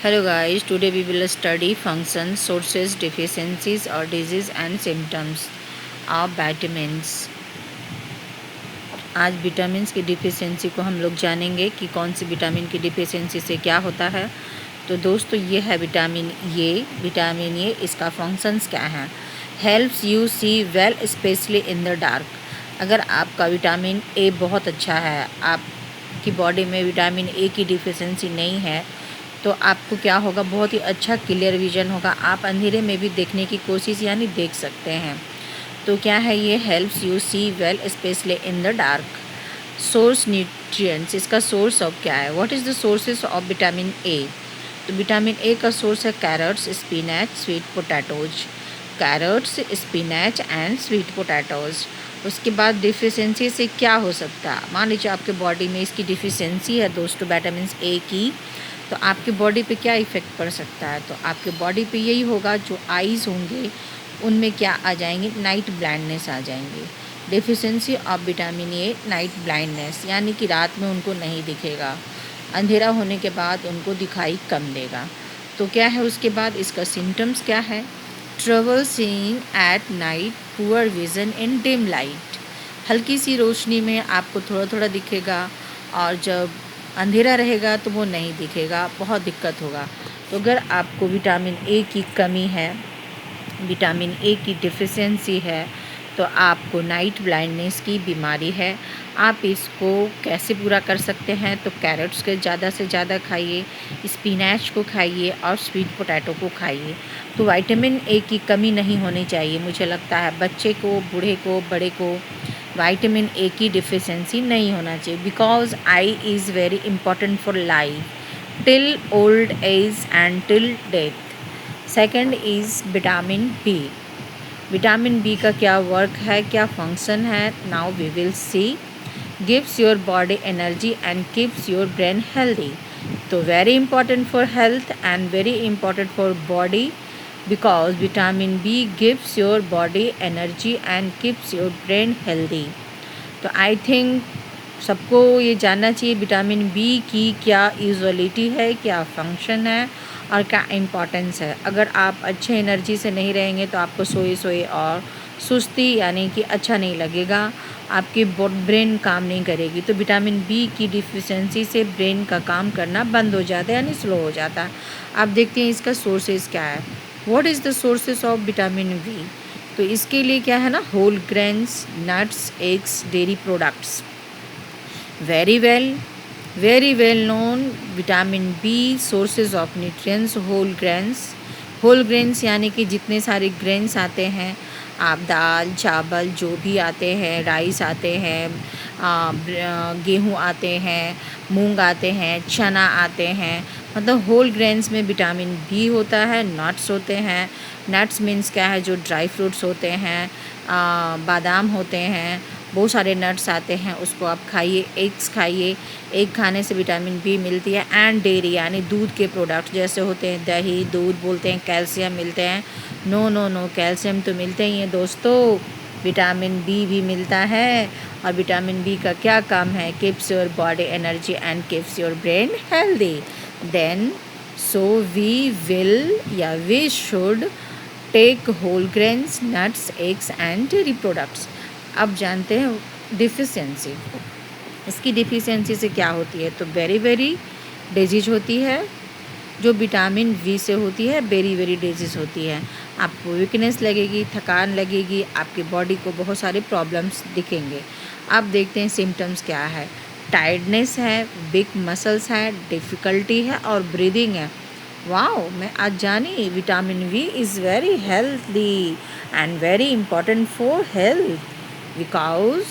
Hello guys, today we will study functions, sources, deficiencies or disease and symptoms of vitamins। आज vitamins की deficiency को हम लोग जानेंगे कि कौन सी विटामिन की डिफिशियंसी से क्या होता है। तो दोस्तों ये है विटामिन ए। इसका फंक्शंस क्या है? Helps you see well specially in the dark. अगर आपका विटामिन ए बहुत अच्छा है, आपकी बॉडी में विटामिन ए की डिफिशियंसी नहीं है, तो आपको क्या होगा, बहुत ही अच्छा क्लियर विजन होगा। आप अंधेरे में भी देखने की कोशिश यानी देख सकते हैं। तो क्या है ये? Helps you see well specially in the dark. Source nutrients, इसका सोर्स ऑफ क्या है? What is the sources of vitamin A? तो विटामिन ए का सोर्स है carrots, spinach, sweet potatoes. Carrots, spinach and sweet potatoes. उसके बाद deficiency से क्या हो सकता है? मान लीजिए आपके बॉडी में इसकी डिफिशियंसी है दोस्तों, विटामिन ए की, तो आपकी बॉडी पे क्या इफ़ेक्ट पड़ सकता है? तो आपके बॉडी पे यही होगा, जो आईज़ होंगे उनमें क्या आ जाएंगे? नाइट ब्लाइंडनेस आ जाएंगे। Deficiency of vitamin A, night blindness, यानी कि रात में उनको नहीं दिखेगा, अंधेरा होने के बाद उनको दिखाई कम देगा। तो क्या है उसके बाद? इसका सिम्टम्स क्या है? Trouble seeing at night, poor vision in dim light. हल्की सी रोशनी में आपको थोड़ा थोड़ा दिखेगा, और जब अंधेरा रहेगा तो वो नहीं दिखेगा, बहुत दिक्कत होगा। तो अगर आपको विटामिन ए की कमी है, विटामिन ए की डिफिशियंसी है, तो आपको नाइट ब्लाइंडनेस की बीमारी है। आप इसको कैसे पूरा कर सकते हैं? तो कैरेट्स के ज़्यादा से ज़्यादा खाइए, स्पिनच को खाइए और स्वीट पोटैटो को खाइए। तो विटामिन ए की कमी नहीं होनी चाहिए। मुझे लगता है बच्चे को, बूढ़े को, बड़े को विटामिन ए की डिफिशियंसी नहीं होना चाहिए, because eye is very important for life till old age and till death. Second is vitamin B. Vitamin B का क्या वर्क है, क्या फंक्शन है? Now we will see. Gives your body energy and keeps your brain healthy. तो very important for health and very important for body, because vitamin B gives your body energy and keeps your brain healthy. तो I think सबको ये जानना चाहिए vitamin B की क्या यूजुअलिटी है, क्या फंक्शन है और क्या इम्पोर्टेंस है। अगर आप अच्छे एनर्जी से नहीं रहेंगे तो आपको सोए सोए और सुस्ती, यानी कि अच्छा नहीं लगेगा, आपकी ब्रेन काम नहीं करेगी। तो विटामिन बी की डिफिशियंसी से ब्रेन का काम करना बंद हो जाता है, यानी स्लो हो जाता है। आप देखते हैं इसका सोर्सेज क्या है। What is the sources of vitamin B? तो इसके लिए क्या है ना, whole grains, nuts, eggs, dairy products. Very well known vitamin B sources of nutrients. Whole grains यानी कि जितने सारे ग्रेन्स आते हैं, आप दाल चावल जो भी आते हैं, राइस आते हैं, गेहूँ आते हैं, मूंग आते हैं, चना आते हैं, मतलब होल ग्रेन्स में विटामिन बी होता है। नट्स होते हैं, नट्स मीन्स क्या है, जो ड्राई फ्रूट्स होते हैं, बादाम होते हैं, बहुत सारे नट्स आते हैं, उसको आप खाइए। एग्स खाइए, एग खाने से विटामिन बी मिलती है। एंड डेयरी यानी दूध के प्रोडक्ट जैसे होते हैं दही, दूध बोलते हैं, कैल्शियम मिलते हैं। नो, कैल्शियम तो मिलते ही हैं दोस्तों, विटामिन बी भी मिलता है। और विटामिन बी का क्या काम है? Keeps your body energy and keeps your brain healthy. Then so we should take whole grains, nuts, eggs and dairy products. अब जानते हैं डिफिशियंसी। इसकी डिफिशियंसी से क्या होती है? तो वेरी डिजीज होती है, जो विटामिन बी से होती है, वेरी डिजीज होती है। आपको वीकनेस लगेगी, थकान लगेगी, आपकी बॉडी को बहुत सारे प्रॉब्लम्स दिखेंगे। अब देखते हैं सिम्टम्स क्या है। टायर्डनेस है, वीक मसल्स है, डिफ़िकल्टी है और ब्रीदिंग है। वाओ, मैं आज जानी vitamin B is very healthy and very important for health, because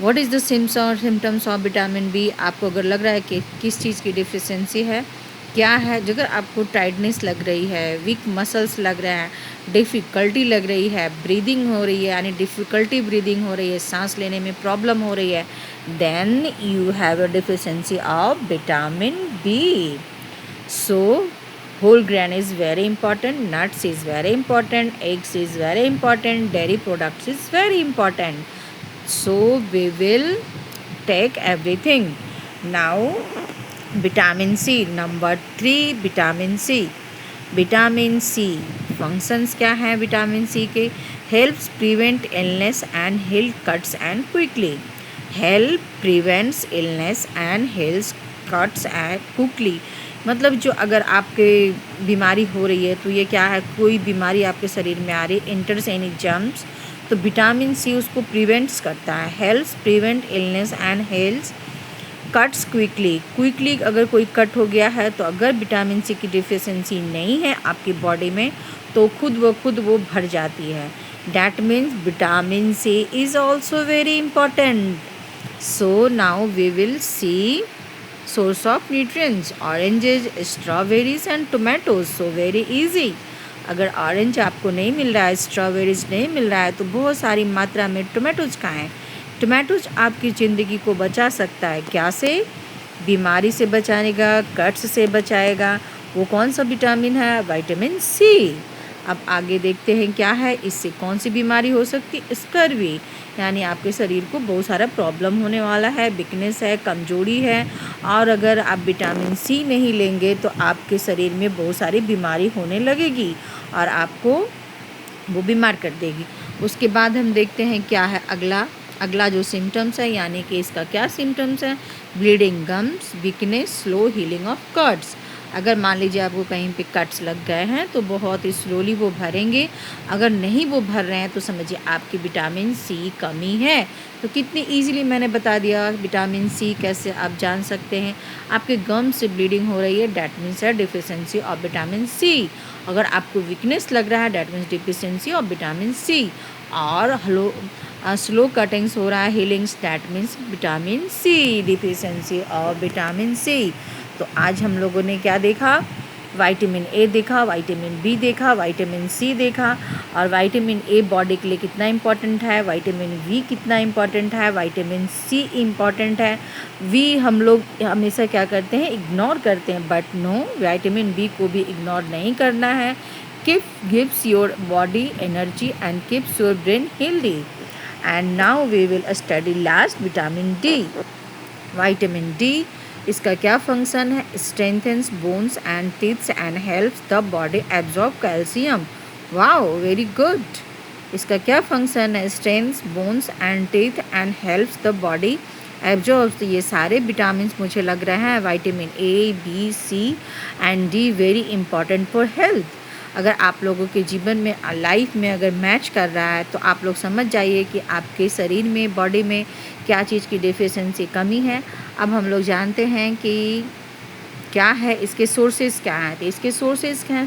what is the symptoms of vitamin B? आपको अगर लग रहा है कि किस चीज़ की डिफिशियंसी है, क्या है, अगर आपको टाइटनेस लग रही है, वीक मसल्स लग रहे हैं, डिफ़िकल्टी लग रही है, ब्रीदिंग हो रही है यानी डिफ़िकल्टी ब्रीदिंग हो रही है, सांस लेने में प्रॉब्लम हो रही है, then you have a deficiency of vitamin B. So whole grain is very important, nuts is very important, eggs is very important, dairy products is very important. So we will take everything. Now vitamin C. Number 3 vitamin C. Vitamin C functions क्या हैं vitamin C के? Helps prevent illness and heal cuts and quickly. Help prevents illness and heals cuts and quickly, मतलब जो अगर आपके बीमारी हो रही है तो ये क्या है, कोई बीमारी आपके शरीर में आ रही है, इंटर्स एनी जर्म्स, तो विटामिन सी उसको प्रिवेंट्स करता है। Helps prevent illness and heals cuts quickly अगर कोई कट हो गया है तो अगर विटामिन सी की डिफिशिएंसी नहीं है आपकी बॉडी में तो खुद वो भर जाती है। That means vitamin C is also very important. So now we will see source of nutrients, oranges, strawberries and tomatoes. So very easy. अगर ऑरेंज आपको नहीं मिल रहा है, स्ट्रॉबेरीज नहीं मिल रहा है, तो बहुत सारी मात्रा में टोमेटोज खाएँ। टोमेटोज आपकी ज़िंदगी को बचा सकता है। क्या से? बीमारी से बचाएगा, कट्स से बचाएगा। वो कौन सा विटामिन है? Vitamin C. अब आगे देखते हैं क्या है, इससे कौन सी बीमारी हो सकती है? स्कर्वी, यानी आपके शरीर को बहुत सारा प्रॉब्लम होने वाला है, वीकनेस है, कमजोरी है, और अगर आप विटामिन सी नहीं लेंगे तो आपके शरीर में बहुत सारी बीमारी होने लगेगी और आपको वो बीमार कर देगी। उसके बाद हम देखते हैं क्या है अगला जो सिम्टम्स है, यानी कि इसका क्या सिम्टम्स है? Bleeding gums, weakness, slow healing of cuts. अगर मान लीजिए आपको कहीं पे कट्स लग गए हैं तो बहुत ही स्लोली वो भरेंगे। अगर नहीं वो भर रहे हैं तो समझिए आपकी विटामिन सी कमी है। तो कितनी इजीली मैंने बता दिया विटामिन सी कैसे आप जान सकते हैं। आपके गम से ब्लीडिंग हो रही है, डैट मीन्स है डिफिशिएंसी ऑफ विटामिन सी। अगर आपको वीकनेस लग रहा है, that means deficiency of vitamin C. और स्लो कटिंग्स हो रहा है, healings, that means vitamin C, deficiency of vitamin C. तो आज हम लोगों ने क्या देखा? विटामिन ए देखा, विटामिन बी देखा, विटामिन सी देखा, और विटामिन ए बॉडी के लिए कितना इम्पॉर्टेंट है, विटामिन वी कितना इम्पॉर्टेंट है, विटामिन सी इम्पॉर्टेंट है। वी हम लोग हमेशा क्या करते हैं? इग्नोर करते हैं, बट नो, विटामिन बी को भी इग्नोर नहीं करना है। gives your body energy and keeps your brain healthy. And now we will study last vitamin D. Vitamin D इसका क्या फंक्शन है? strengthens bones and teeth and helps the body absorb calcium. Wow, very good. इसका क्या function है? strengthens bones and teeth and helps the body absorb. तो ये सारे vitamin मुझे लग रहे हैं vitamin A, B, C and D very important for health. अगर आप लोगों के जीवन में, लाइफ में अगर मैच कर रहा है तो आप लोग समझ जाइए कि आपके शरीर में, बॉडी में क्या चीज़ की डिफिशिएंसी कमी है। अब हम लोग जानते हैं कि क्या है इसके सोर्सेज क्या हैं। तो इसके सोर्सेज क्या हैं?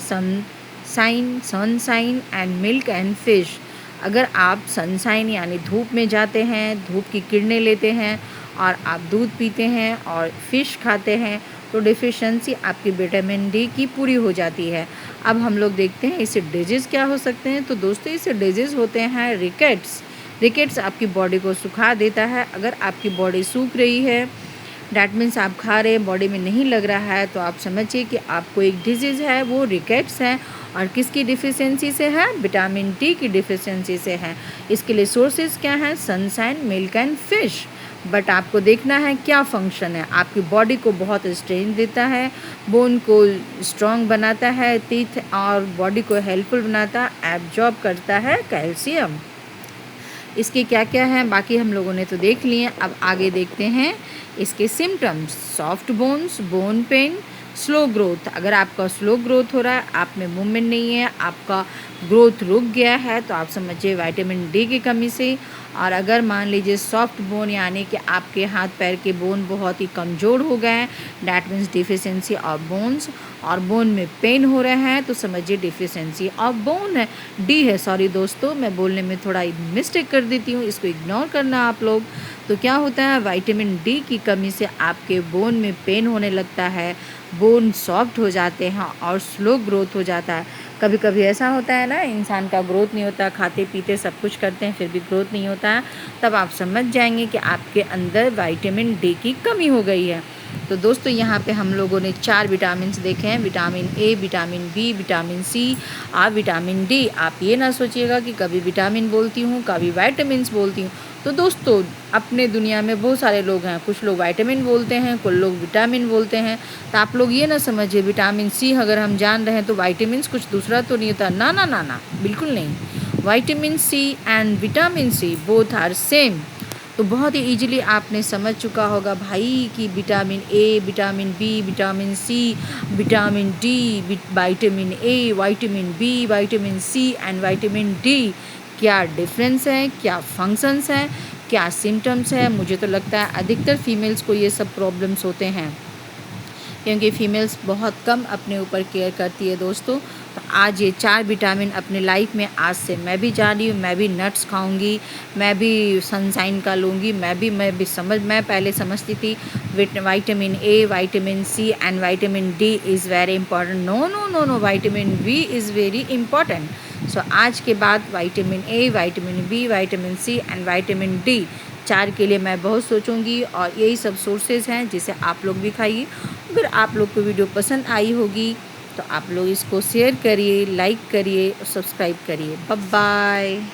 Sunshine and milk and fish. अगर आप सनशाइन यानी धूप में जाते हैं, धूप की किरणें लेते हैं, और आप दूध पीते हैं और फिश खाते हैं तो डिफिशिएंसी आपकी विटामिन डी की पूरी हो जाती है। अब हम लोग देखते हैं इससे डिजीज़ क्या हो सकते हैं। तो दोस्तों इससे डिजीज़ होते हैं रिकेट्स आपकी बॉडी को सुखा देता है। अगर आपकी बॉडी सूख रही है, डैट मीन्स आप खा रहे हैं, बॉडी में नहीं लग रहा है, तो आप समझिए कि आपको एक डिजीज़ है, वो रिकेट्स है। और किसकी डिफिशिएंसी से है? विटामिन डी की डिफिशिएंसी से है। इसके लिए सोर्सेज क्या हैं? Sunshine, milk and fish. But आपको देखना है क्या फंक्शन है। आपकी बॉडी को बहुत स्ट्रेंथ देता है, बोन को स्ट्रॉन्ग बनाता है, टीथ और बॉडी को हेल्पफुल बनाता है, एब्जॉर्ब करता है कैल्शियम। इसके क्या क्या हैं बाकी हम लोगों ने तो देख लिए। अब आगे देखते हैं इसके symptoms. Soft bones, bone pen, slow growth. अगर आपका स्लो ग्रोथ हो रहा है, आप में मूवमेंट नहीं है, आपका ग्रोथ रुक गया है, तो आप समझिए विटामिन डी की कमी से। और अगर मान लीजिए सॉफ्ट बोन यानी कि आपके हाथ पैर के बोन बहुत ही कमज़ोर हो गए हैं, that means deficiency of bones. और बोन में पेन हो रहे हैं तो समझिए डिफिशिएंसी ऑफ बोन है, डी है। सॉरी दोस्तों, मैं बोलने में थोड़ा मिस्टेक कर देती हूँ, इसको इग्नोर करना आप लोग। तो क्या होता है? विटामिन डी की कमी से आपके बोन में पेन होने लगता है, बोन सॉफ्ट हो जाते हैं और स्लो ग्रोथ हो जाता है। कभी कभी ऐसा होता है ना, इंसान का ग्रोथ नहीं होता, खाते पीते सब कुछ करते हैं फिर भी ग्रोथ नहीं होता है, तब आप समझ जाएंगे कि आपके अंदर विटामिन डी की कमी हो गई है। तो दोस्तों यहाँ पे हम लोगों ने 4 विटामिन देखे हैं, vitamin A, vitamin B, vitamin C और विटामिन डी। आप ये ना सोचिएगा कि कभी विटामिन बोलती हूँ कभी विटामिन्स बोलती हूँ, तो दोस्तों अपने दुनिया में बहुत सारे लोग हैं, कुछ लोग विटामिन बोलते हैं, कुछ लोग विटामिन बोलते हैं। तो आप लोग ये ना समझिए विटामिन सी अगर हम जान रहे हैं तो विटामिन्स कुछ दूसरा तो नहीं होता, ना ना ना ना, बिल्कुल नहीं। Vitamin C and vitamin C both are same. तो बहुत ही ईजिली आपने समझ चुका होगा भाई कि vitamin A, vitamin B, vitamin C, vitamin D, vitamin A, vitamin B, vitamin C and vitamin D क्या डिफरेंस है, क्या फंक्शंस हैं, क्या सिम्टम्स है। मुझे तो लगता है अधिकतर फीमेल्स को ये सब प्रॉब्लम्स होते हैं, क्योंकि फ़ीमेल्स बहुत कम अपने ऊपर केयर करती है दोस्तों। तो आज ये 4 विटामिन अपने लाइफ में आज से मैं भी जा रही हूँ, मैं भी नट्स खाऊंगी, मैं भी सनशाइन का लूँगी, मैं पहले समझती थी vitamin A, vitamin C and vitamin D is very important. No no no no, vitamin B is very important. So आज के बाद vitamin A, vitamin B, vitamin C and vitamin D 4 के लिए मैं बहुत सोचूंगी, और यही सब सोर्सेज हैं जिसे आप लोग भी खाइए। अगर आप लोग को वीडियो पसंद आई होगी तो आप लोग इसको शेयर करिए, लाइक करिए और सब्सक्राइब करिए। Bye bye.